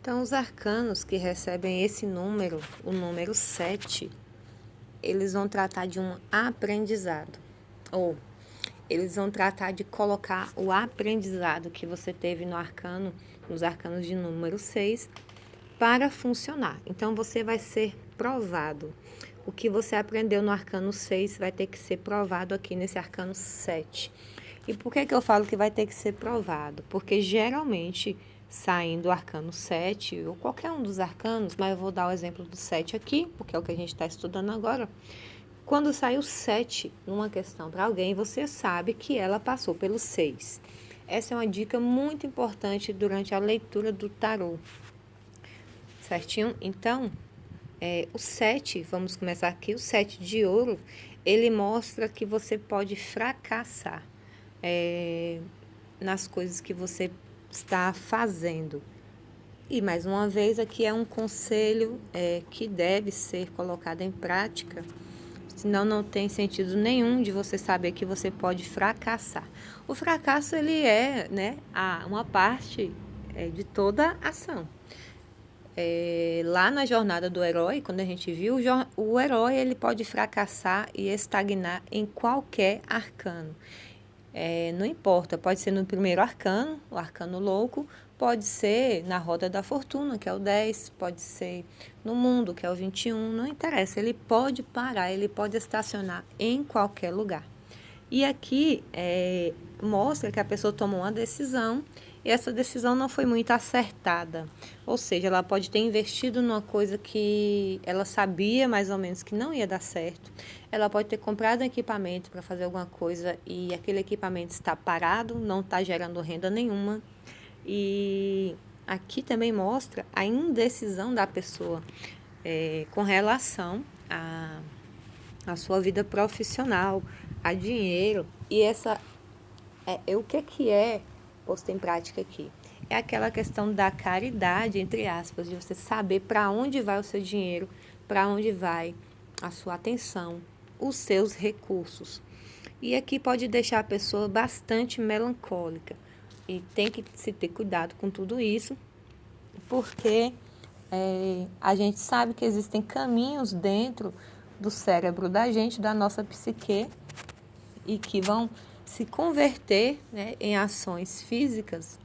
Então, os arcanos que recebem esse número, o número 7, eles vão tratar de um aprendizado. Ou eles vão tratar de colocar o aprendizado que você teve no arcano, nos arcanos de número 6, para funcionar. Então, você vai ser provado. O que você aprendeu no arcano 6 vai ter que ser provado aqui nesse arcano 7. E por que eu falo que vai ter que ser provado? Porque geralmente, saindo do arcano 7, ou qualquer um dos arcanos, mas eu vou dar o exemplo do 7 aqui, porque é o que a gente está estudando agora. Quando sai o 7 numa questão para alguém, você sabe que ela passou pelo 6. Essa é uma dica muito importante durante a leitura do tarô. Certinho? Então, o 7, vamos começar aqui, o 7 de ouro, ele mostra que você pode fracassar nas coisas que você está fazendo. E, mais uma vez, aqui é um conselho que deve ser colocado em prática, senão não tem sentido nenhum de você saber que você pode fracassar. O fracasso, ele é, né, uma parte de toda ação. Lá na jornada do herói, quando a gente viu, o herói ele pode fracassar e estagnar em qualquer arcano. Não importa, pode ser no primeiro arcano, o arcano louco, pode ser na roda da fortuna, que é o 10, pode ser no mundo, que é o 21, não interessa, ele pode parar, ele pode estacionar em qualquer lugar. E aqui mostra que a pessoa tomou uma decisão e essa decisão não foi muito acertada. Ou seja, ela pode ter investido numa coisa que ela sabia mais ou menos que não ia dar certo. Ela pode ter comprado um equipamento para fazer alguma coisa e aquele equipamento está parado, não está gerando renda nenhuma. E aqui também mostra a indecisão da pessoa com relação a sua vida profissional, a dinheiro. E o que é posto em prática aqui? É aquela questão da caridade, entre aspas, de você saber para onde vai o seu dinheiro, para onde vai a sua atenção, os seus recursos. E aqui pode deixar a pessoa bastante melancólica. E tem que se ter cuidado com tudo isso, porque a gente sabe que existem caminhos dentro do cérebro da gente, da nossa psique, e que vão se converter, né, em ações físicas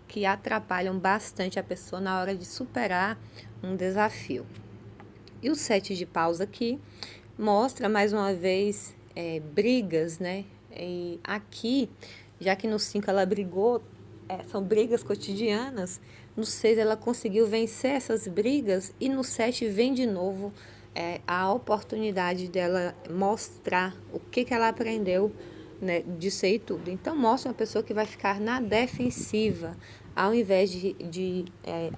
que atrapalham bastante a pessoa na hora de superar um desafio. E o 7 de paus aqui mostra mais uma vez brigas, né? E aqui, já que no 5 ela brigou, são brigas cotidianas, no 6 ela conseguiu vencer essas brigas e no 7 vem de novo a oportunidade dela mostrar o que ela aprendeu, né, disso aí tudo. Então, mostra uma pessoa que vai ficar na defensiva, ao invés de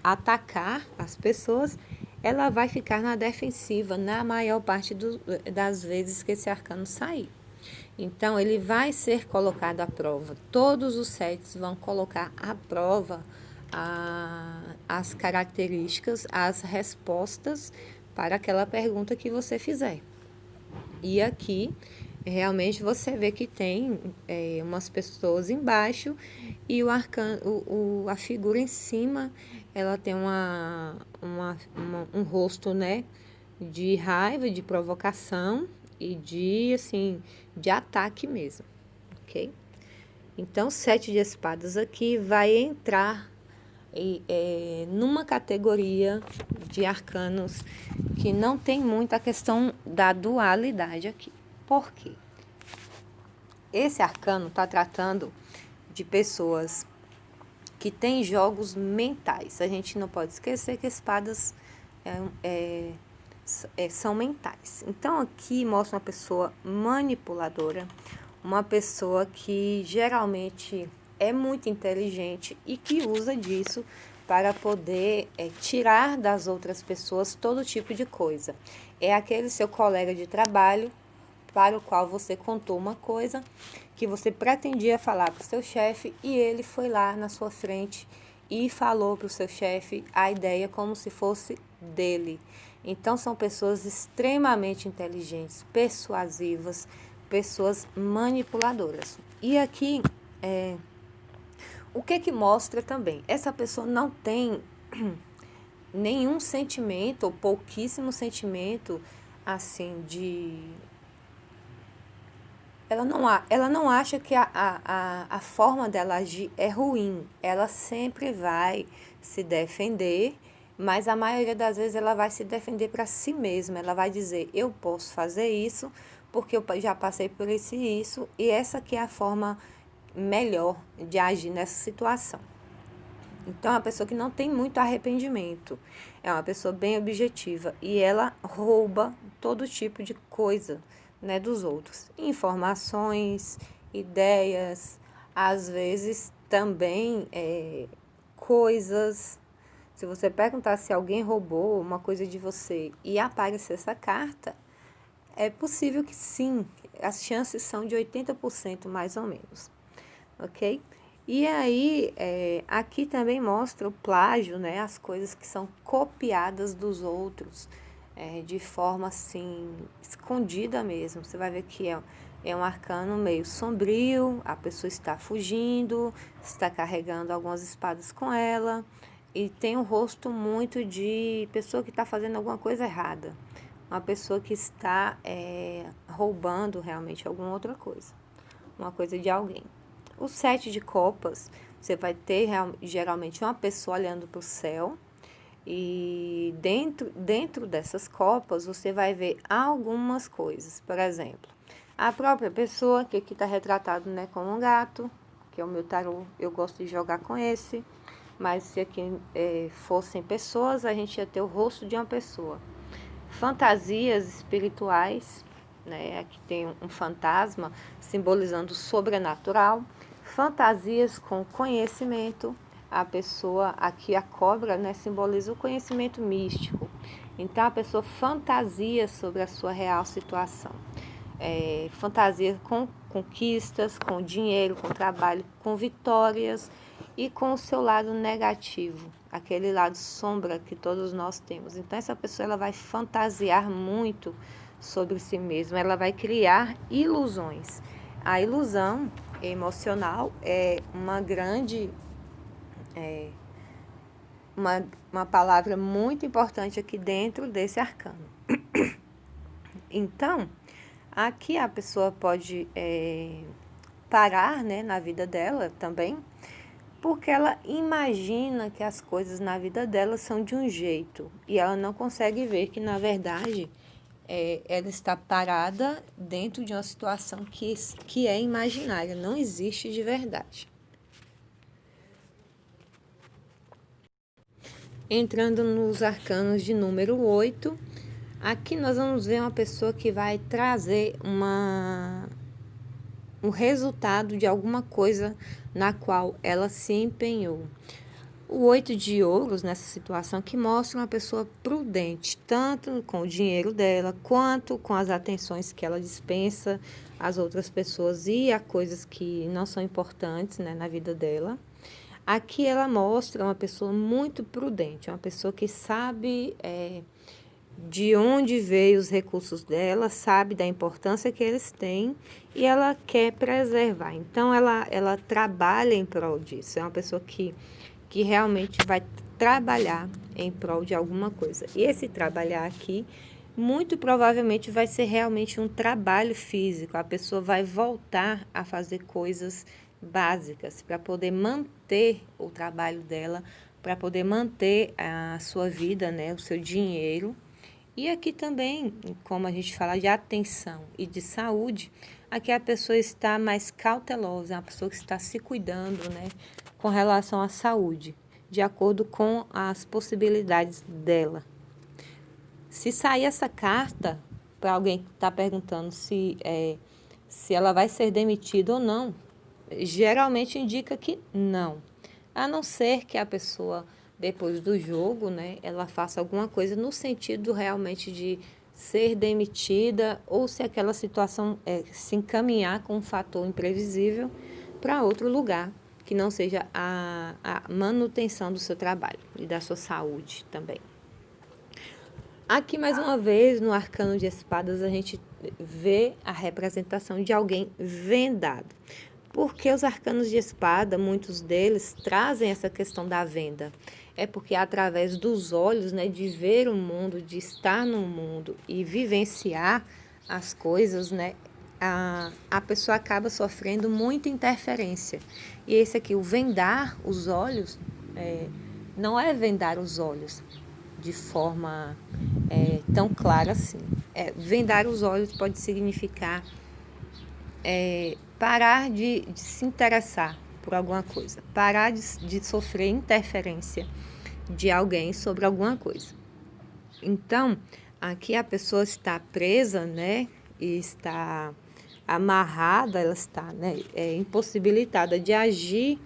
atacar as pessoas, ela vai ficar na defensiva na maior parte das vezes que esse arcano sair. Então, ele vai ser colocado à prova. Todos os sets vão colocar à prova as características, as respostas para aquela pergunta que você fizer. E aqui, realmente, você vê que tem umas pessoas embaixo e o arcano, a figura em cima, ela tem um rosto, né, de raiva, de provocação e de ataque mesmo, ok? Então, 7 de espadas aqui vai entrar numa categoria de arcanos que não tem muito a questão da dualidade aqui. Por quê? Esse arcano está tratando de pessoas que têm jogos mentais. A gente não pode esquecer que espadas são mentais. Então, aqui mostra uma pessoa manipuladora, uma pessoa que geralmente é muito inteligente e que usa disso para poder tirar das outras pessoas todo tipo de coisa. É aquele seu colega de trabalho para o qual você contou uma coisa que você pretendia falar para o seu chefe e ele foi lá na sua frente e falou para o seu chefe a ideia como se fosse dele. Então, são pessoas extremamente inteligentes, persuasivas, pessoas manipuladoras. E aqui, o que mostra também? Essa pessoa não tem nenhum sentimento, ou pouquíssimo sentimento, assim, ela não acha que a forma dela agir é ruim. Ela sempre vai se defender, mas a maioria das vezes ela vai se defender para si mesma. Ela vai dizer, eu posso fazer isso, porque eu já passei por isso e isso, e essa aqui é a forma melhor de agir nessa situação. Então, é uma pessoa que não tem muito arrependimento. É uma pessoa bem objetiva. E ela rouba todo tipo de coisa, né, dos outros. Informações, ideias, às vezes também coisas. Se você perguntar se alguém roubou uma coisa de você e aparecer essa carta, é possível que sim. As chances são de 80% mais ou menos, ok? E aí, aqui também mostra o plágio, né? As coisas que são copiadas dos outros, de forma assim, escondida mesmo. Você vai ver que é um arcano meio sombrio, a pessoa está fugindo, está carregando algumas espadas com ela, e tem um rosto muito de pessoa que está fazendo alguma coisa errada. Uma pessoa que está roubando realmente alguma outra coisa, uma coisa de alguém. O 7 de copas, você vai ter geralmente uma pessoa olhando para o céu, e dentro dessas copas você vai ver algumas coisas. Por exemplo, a própria pessoa, que aqui está retratado, né, como um gato, que é o meu tarô, eu gosto de jogar com esse, mas se aqui fossem pessoas, a gente ia ter o rosto de uma pessoa. Fantasias espirituais, né? Aqui tem um fantasma simbolizando o sobrenatural. Fantasias com conhecimento. A pessoa, aqui a cobra, né, simboliza o conhecimento místico. Então a pessoa fantasia sobre a sua real situação. Fantasia com conquistas, com dinheiro, com trabalho, com vitórias, e com o seu lado negativo, aquele lado sombra que todos nós temos. Então essa pessoa ela vai fantasiar muito sobre si mesma, ela vai criar ilusões. A ilusão emocional é uma grande, uma palavra muito importante aqui dentro desse arcano. Então, aqui a pessoa pode parar, né, na vida dela também, porque ela imagina que as coisas na vida dela são de um jeito e ela não consegue ver que, na verdade, ela está parada dentro de uma situação que é imaginária, não existe de verdade. Entrando nos arcanos de número 8, aqui nós vamos ver uma pessoa que vai trazer um resultado de alguma coisa na qual ela se empenhou. O 8 de ouros nessa situação que mostra uma pessoa prudente, tanto com o dinheiro dela, quanto com as atenções que ela dispensa às outras pessoas e a coisas que não são importantes, né, na vida dela. Aqui ela mostra uma pessoa muito prudente, uma pessoa que sabe de onde veio os recursos dela, sabe da importância que eles têm e ela quer preservar. Então, ela trabalha em prol disso. É uma pessoa que realmente vai trabalhar em prol de alguma coisa. E esse trabalhar aqui, muito provavelmente, vai ser realmente um trabalho físico. A pessoa vai voltar a fazer coisas básicas para poder manter o trabalho dela, para poder manter a sua vida, né, o seu dinheiro. E aqui também, como a gente fala de atenção e de saúde, aqui a pessoa está mais cautelosa, é uma pessoa que está se cuidando, né, com relação à saúde, de acordo com as possibilidades dela. Se sair essa carta, para alguém que está perguntando se ela vai ser demitida ou não, geralmente indica que não. A não ser que a pessoa, depois do jogo, né, ela faça alguma coisa no sentido realmente de ser demitida, ou se aquela situação se encaminhar com um fator imprevisível para outro lugar, que não seja a manutenção do seu trabalho e da sua saúde também. Aqui, mais uma vez, no arcano de espadas, a gente vê a representação de alguém vendado. Porque os arcanos de espada, muitos deles trazem essa questão da venda. é porque através dos olhos, né, de ver o mundo, de estar no mundo e vivenciar as coisas, né, a pessoa acaba sofrendo muita interferência. E esse aqui, o vendar os olhos, não é vendar os olhos de forma tão clara assim. Vendar os olhos pode significar parar de se interessar por alguma coisa, parar de sofrer interferência de alguém sobre alguma coisa. Então, aqui a pessoa está presa, né, e está amarrada, ela está, né, impossibilitada de agir,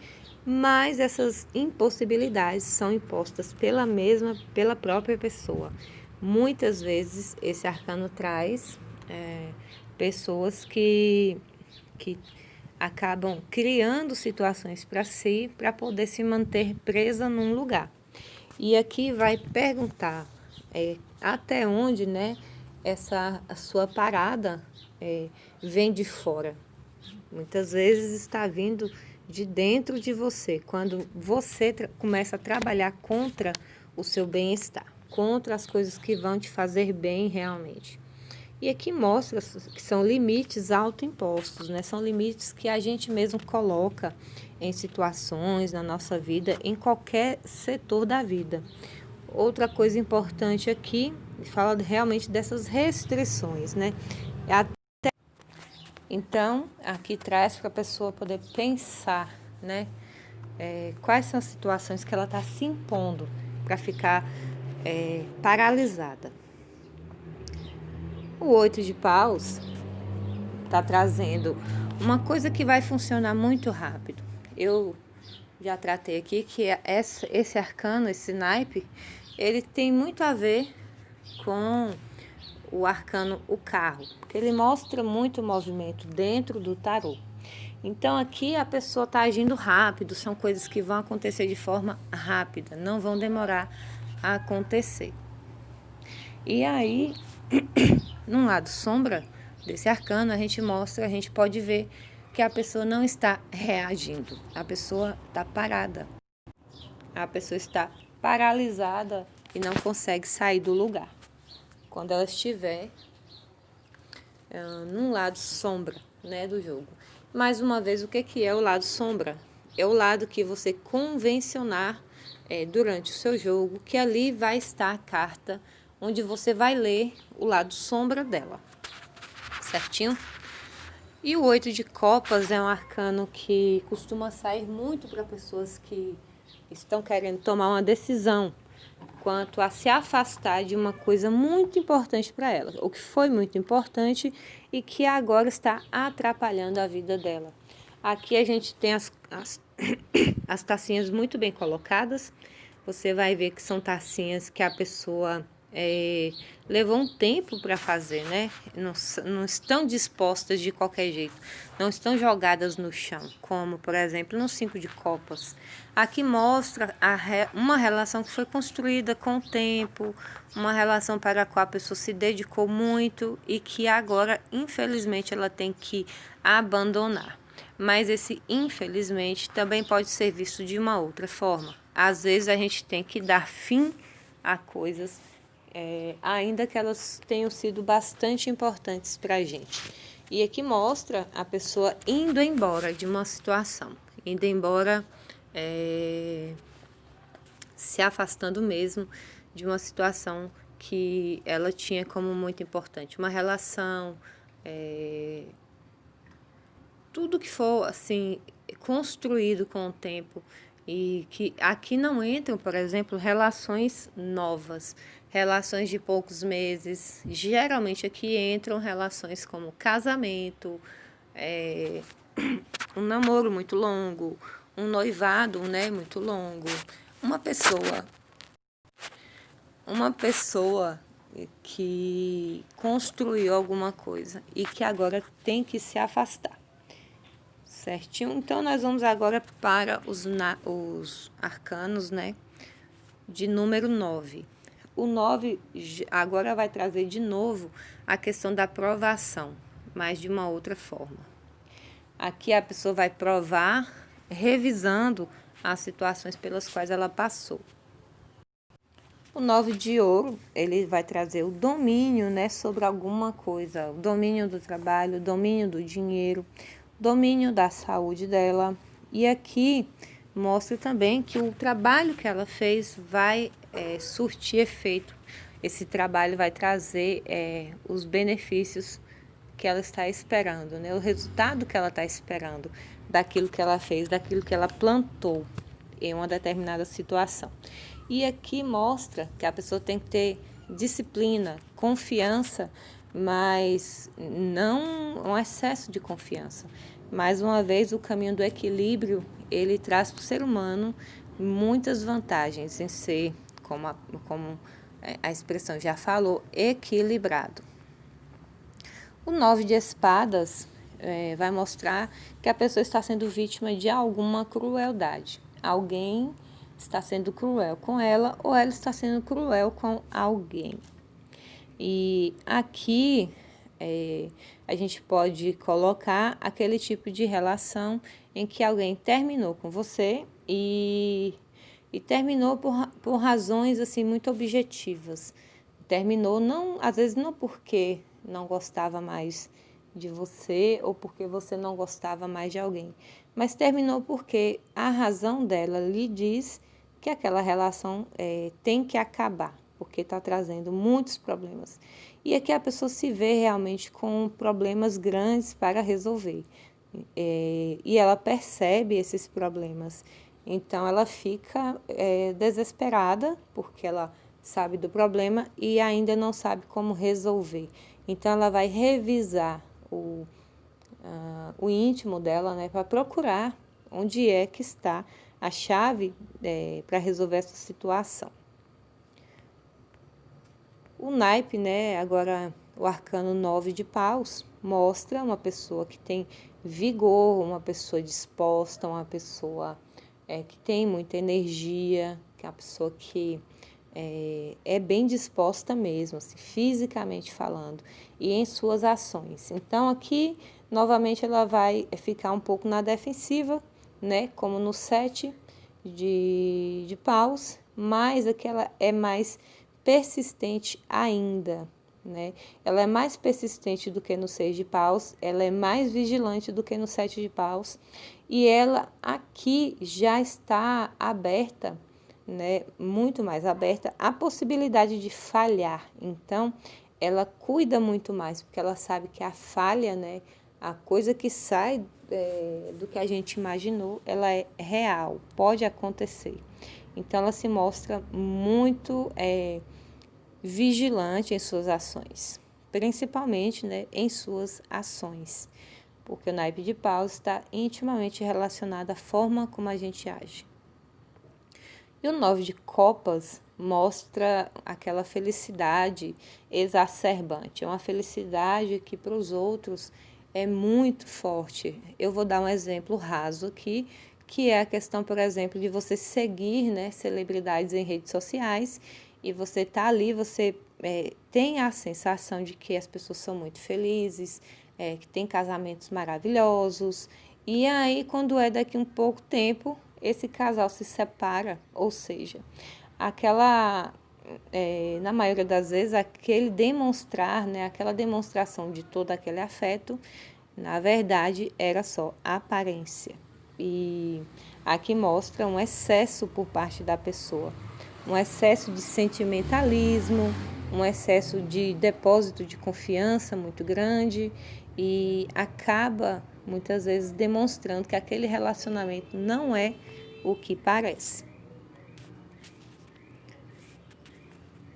mas essas impossibilidades são impostas pela própria pessoa. Muitas vezes esse arcano traz pessoas que acabam criando situações para si, para poder se manter presa num lugar. E aqui vai perguntar até onde, né, a sua parada vem de fora. Muitas vezes está vindo de dentro de você, quando você começa a trabalhar contra o seu bem-estar, contra as coisas que vão te fazer bem realmente. E aqui mostra que são limites autoimpostos, né? São limites que a gente mesmo coloca em situações na nossa vida, em qualquer setor da vida. Outra coisa importante aqui, fala realmente dessas restrições, né? Então, aqui traz para a pessoa poder pensar, né? Quais são as situações que ela está se impondo para ficar paralisada. O 8 de paus está trazendo uma coisa que vai funcionar muito rápido. Eu já tratei aqui que esse arcano, esse naipe, ele tem muito a ver com o arcano, o carro, porque ele mostra muito movimento dentro do tarô. Então aqui a pessoa está agindo rápido, são coisas que vão acontecer de forma rápida, não vão demorar a acontecer. E aí, num lado sombra desse arcano, a gente pode ver que a pessoa não está reagindo, a pessoa está parada, a pessoa está paralisada e não consegue sair do lugar. Quando ela estiver num lado sombra, né, do jogo. Mais uma vez, o que é o lado sombra? É o lado que você convencionar durante o seu jogo, que ali vai estar a carta onde você vai ler o lado sombra dela, certinho? E o 8 de copas é um arcano que costuma sair muito para pessoas que estão querendo tomar uma decisão quanto a se afastar de uma coisa muito importante para ela, ou que foi muito importante e que agora está atrapalhando a vida dela. Aqui a gente tem as tacinhas muito bem colocadas. Você vai ver que são tacinhas que a pessoa levou um tempo para fazer, né? Não estão dispostas de qualquer jeito, não estão jogadas no chão, como, por exemplo, no 5 de copas. Aqui mostra uma relação que foi construída com o tempo, uma relação para a qual a pessoa se dedicou muito e que agora, infelizmente, ela tem que abandonar. Mas esse, infelizmente, também pode ser visto de uma outra forma. Às vezes a gente tem que dar fim a coisas ainda que elas tenham sido bastante importantes para a gente. E aqui mostra a pessoa indo embora de uma situação, indo embora, se afastando mesmo de uma situação que ela tinha como muito importante, uma relação, tudo que for assim construído com o tempo. E que aqui não entram, por exemplo, relações novas, relações de poucos meses. Geralmente aqui entram relações como casamento, um namoro muito longo, um noivado, né, muito longo. Uma pessoa que construiu alguma coisa e que agora tem que se afastar. Certinho? Então, nós vamos agora para os arcanos, né, de número 9. O 9 agora vai trazer de novo a questão da provação, mas de uma outra forma. Aqui a pessoa vai provar, revisando as situações pelas quais ela passou. O 9 de ouro, ele vai trazer o domínio, né, sobre alguma coisa, o domínio do trabalho, o domínio do dinheiro, o domínio da saúde dela. E aqui mostra também que o trabalho que ela fez vai surtir efeito. Esse trabalho vai trazer os benefícios que ela está esperando, né? O resultado que ela está esperando daquilo que ela fez, daquilo que ela plantou em uma determinada situação. E aqui mostra que a pessoa tem que ter disciplina, confiança, mas não um excesso de confiança. Mais uma vez, o caminho do equilíbrio, ele traz para o ser humano muitas vantagens em ser, como a expressão já falou, equilibrado. O 9 de espadas vai mostrar que a pessoa está sendo vítima de alguma crueldade. Alguém está sendo cruel com ela ou ela está sendo cruel com alguém. E aqui a gente pode colocar aquele tipo de relação em que alguém terminou com você e terminou por razões assim muito objetivas. Terminou não, às vezes não porque não gostava mais de você ou porque você não gostava mais de alguém, mas terminou porque a razão dela lhe diz que aquela relação tem que acabar, porque está trazendo muitos problemas. E aqui a pessoa se vê realmente com problemas grandes para resolver. E ela percebe esses problemas. Então ela fica desesperada, porque ela sabe do problema e ainda não sabe como resolver. Então ela vai revisar o íntimo dela, né, para procurar onde é que está a chave para resolver essa situação. O naipe, né, agora o arcano 9 de paus, mostra uma pessoa que tem vigor, uma pessoa disposta, uma pessoa que tem muita energia, que é uma pessoa que é bem disposta mesmo, assim, fisicamente falando, e em suas ações. Então, aqui, novamente, ela vai ficar um pouco na defensiva, né, como no 7 de paus, mas aqui ela é mais persistente ainda, né? Ela é mais persistente do que no 6 de paus, ela é mais vigilante do que no 7 de paus, e ela aqui já está aberta, né, muito mais aberta à possibilidade de falhar. Então, ela cuida muito mais, porque ela sabe que a falha, né, a coisa que sai do que a gente imaginou, ela é real, pode acontecer. Então, ela se mostra muito vigilante em suas ações, principalmente, né, em suas ações, porque o naipe de paus está intimamente relacionado à forma como a gente age. E o 9 de copas mostra aquela felicidade exacerbante, é uma felicidade que para os outros é muito forte. Eu vou dar um exemplo raso aqui, que é a questão, por exemplo, de você seguir, né, celebridades em redes sociais e você tá ali, você tem a sensação de que as pessoas são muito felizes, que tem casamentos maravilhosos, e aí quando é daqui um pouco tempo, esse casal se separa, ou seja, na maioria das vezes, aquele demonstrar, né, aquela demonstração de todo aquele afeto, na verdade, era só aparência. E aqui mostra um excesso por parte da pessoa, um excesso de sentimentalismo, um excesso de depósito de confiança muito grande e acaba muitas vezes demonstrando que aquele relacionamento não é o que parece.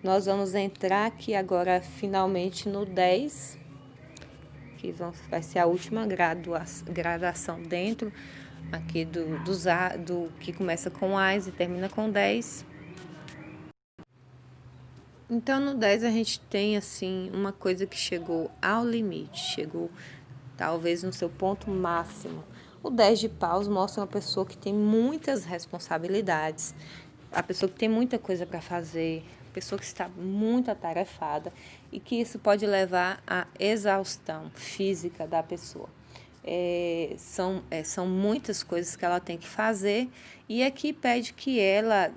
Nós vamos entrar aqui agora finalmente no 10, que vai ser a última gradação dentro aqui do que começa com AS e termina com 10. Então no 10 a gente tem assim uma coisa que chegou ao limite, chegou talvez no seu ponto máximo. O 10 de paus mostra uma pessoa que tem muitas responsabilidades, a pessoa que tem muita coisa para fazer, a pessoa que está muito atarefada e que isso pode levar à exaustão física da pessoa. São muitas coisas que ela tem que fazer, e aqui pede que ela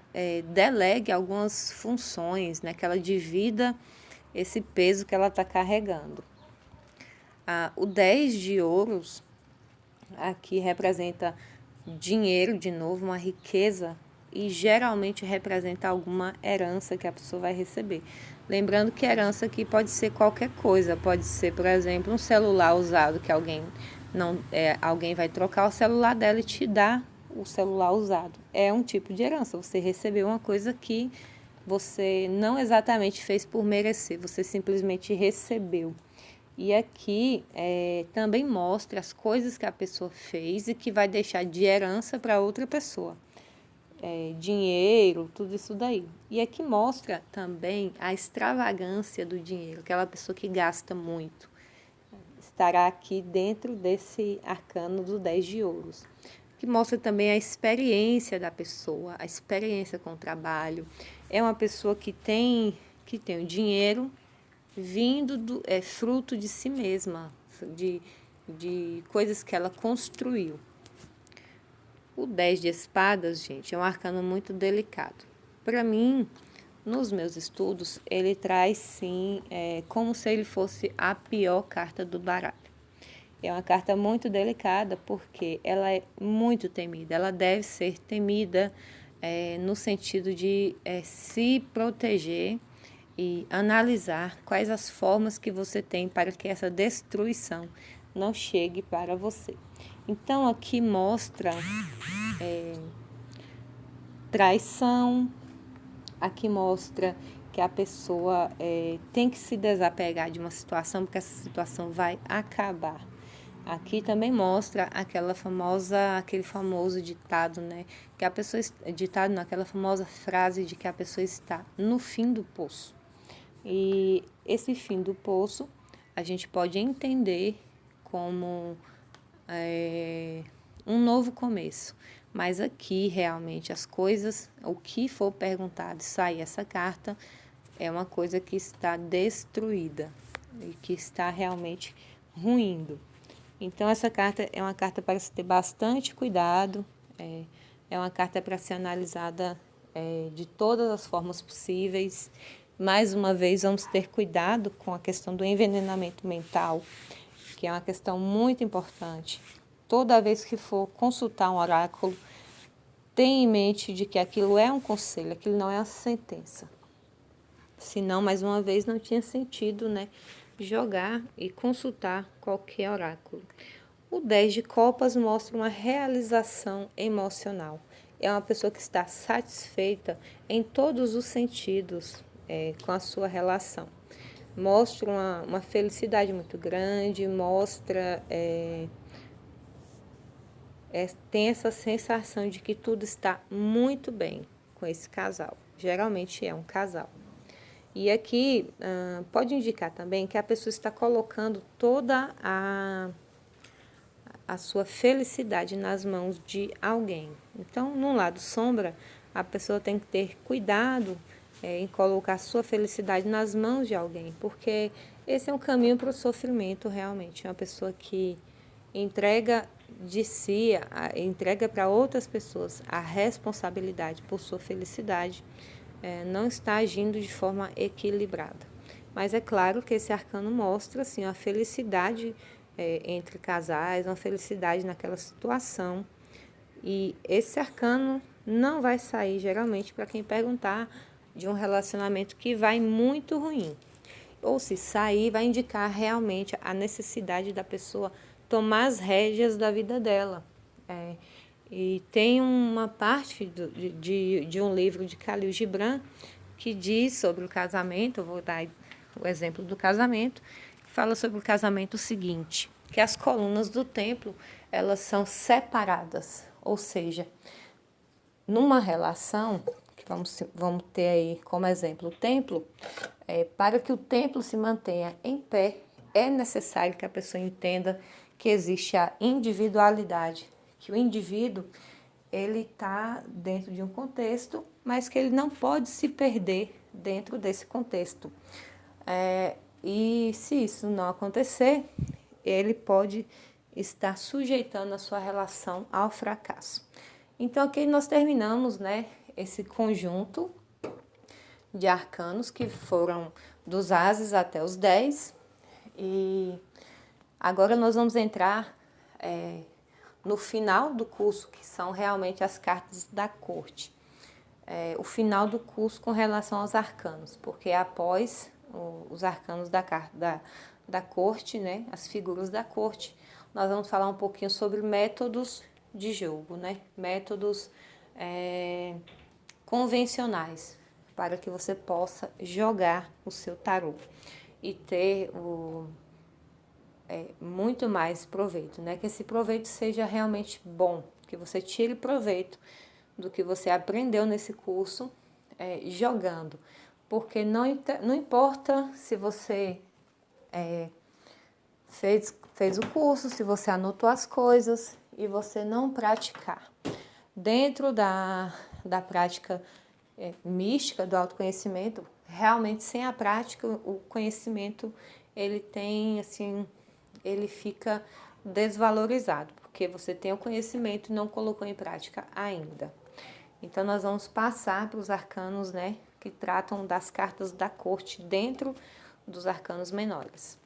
delegue algumas funções, né, que ela divida esse peso que ela está carregando. O 10 de ouros aqui representa dinheiro, de novo, uma riqueza, e geralmente representa alguma herança que a pessoa vai receber. Lembrando que herança aqui pode ser qualquer coisa, pode ser, por exemplo, um celular usado que alguém vai trocar o celular dela e te dá o celular usado. É um tipo de herança, você recebeu uma coisa que você não exatamente fez por merecer, você simplesmente recebeu. E aqui também mostra as coisas que a pessoa fez e que vai deixar de herança para outra pessoa. Dinheiro, tudo isso daí. E aqui mostra também a extravagância do dinheiro, aquela pessoa que gasta muito. Estará aqui dentro desse arcano do 10 de ouros. Que mostra também a experiência da pessoa, a experiência com o trabalho. É uma pessoa que tem o dinheiro vindo fruto de si mesma, de coisas que ela construiu. O 10 de espadas, gente, é um arcano muito delicado. Para mim, nos meus estudos, ele traz sim, como se ele fosse a pior carta do baralho. É uma carta muito delicada porque ela é muito temida, ela deve ser temida no sentido de se proteger e analisar quais as formas que você tem para que essa destruição não chegue para você. Então, aqui mostra traição, aqui mostra que a pessoa tem que se desapegar de uma situação, porque essa situação vai acabar. Aqui também mostra aquele famoso ditado, né? Que a pessoa, ditado naquela famosa frase de que a pessoa está no fim do poço. E esse fim do poço a gente pode entender como um novo começo. Mas aqui realmente as coisas, o que for perguntado e sair essa carta, é uma coisa que está destruída e que está realmente ruindo. Então essa carta é uma carta para se ter bastante cuidado, é uma carta para ser analisada de todas as formas possíveis. Mais uma vez, vamos ter cuidado com a questão do envenenamento mental, que é uma questão muito importante. Toda vez que for consultar um oráculo, tenha em mente de que aquilo é um conselho, aquilo não é uma sentença. Senão, mais uma vez, não tinha sentido, né, jogar e consultar qualquer oráculo. O 10 de copas mostra uma realização emocional. É uma pessoa que está satisfeita em todos os sentidos com a sua relação. Mostra uma felicidade muito grande, mostra tem essa sensação de que tudo está muito bem com esse casal. Geralmente é um casal. E aqui pode indicar também que a pessoa está colocando toda a sua felicidade nas mãos de alguém. Então, no lado sombra, a pessoa tem que ter cuidado em colocar a sua felicidade nas mãos de alguém, porque esse é um caminho para o sofrimento realmente. É uma pessoa que entrega de si, entrega para outras pessoas a responsabilidade por sua felicidade, não está agindo de forma equilibrada. Mas é claro que esse arcano mostra assim, a felicidade entre casais, uma felicidade naquela situação. E esse arcano não vai sair geralmente para quem perguntar de um relacionamento que vai muito ruim. Ou se sair, vai indicar realmente a necessidade da pessoa tomar as rédeas da vida dela. E tem uma parte de um livro de Khalil Gibran que diz sobre o casamento, eu vou dar o exemplo do casamento, que fala sobre o casamento o seguinte, que as colunas do templo, elas são separadas, ou seja, numa relação, que vamos ter aí como exemplo o templo, para que o templo se mantenha em pé, é necessário que a pessoa entenda que existe a individualidade, que o indivíduo ele está dentro de um contexto, mas que ele não pode se perder dentro desse contexto. E se isso não acontecer, ele pode está sujeitando a sua relação ao fracasso. Então aqui nós terminamos, né, esse conjunto de arcanos que foram dos ases até os 10. E agora nós vamos entrar no final do curso, que são realmente as cartas da corte. O final do curso com relação aos arcanos, porque após os arcanos da corte, né, as figuras da corte, nós vamos falar um pouquinho sobre métodos de jogo, né, métodos convencionais, para que você possa jogar o seu tarô e ter muito mais proveito, né? Que esse proveito seja realmente bom, que você tire proveito do que você aprendeu nesse curso jogando, porque não importa se você fez o curso, se você anotou as coisas e você não praticar. Dentro da prática mística do autoconhecimento, realmente sem a prática, o conhecimento ele tem assim, ele fica desvalorizado, porque você tem o conhecimento e não colocou em prática ainda. Então nós vamos passar para os arcanos, né, que tratam das cartas da corte dentro dos arcanos menores.